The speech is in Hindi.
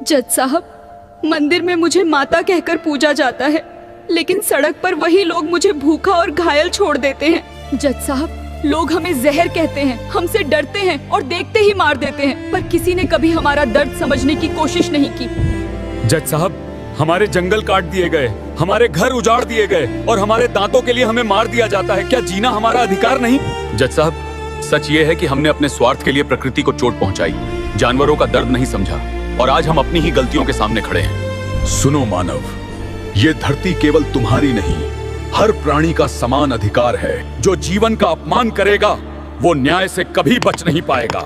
जज साहब, मंदिर में मुझे माता कहकर पूजा जाता है, लेकिन सड़क पर वही लोग मुझे भूखा और घायल छोड़ देते हैं। जज साहब, लोग हमें जहर कहते हैं, हमसे डरते हैं और देखते ही मार देते हैं, पर किसी ने कभी हमारा दर्द समझने की कोशिश नहीं की। जज साहब, हमारे जंगल काट दिए गए, हमारे घर उजाड़ दिए गए और हमारे दांतों के लिए हमें मार दिया जाता है। क्या जीना हमारा अधिकार नहीं? जज साहब, सच ये है कि हमने अपने स्वार्थ के लिए प्रकृति को चोट पहुंचाई, जानवरों का दर्द नहीं समझा और आज हम अपनी ही गलतियों के सामने खड़े हैं। सुनो मानव, ये धरती केवल तुम्हारी नहीं, हर प्राणी का समान अधिकार है। जो जीवन का अपमान करेगा वो न्याय से कभी बच नहीं पाएगा।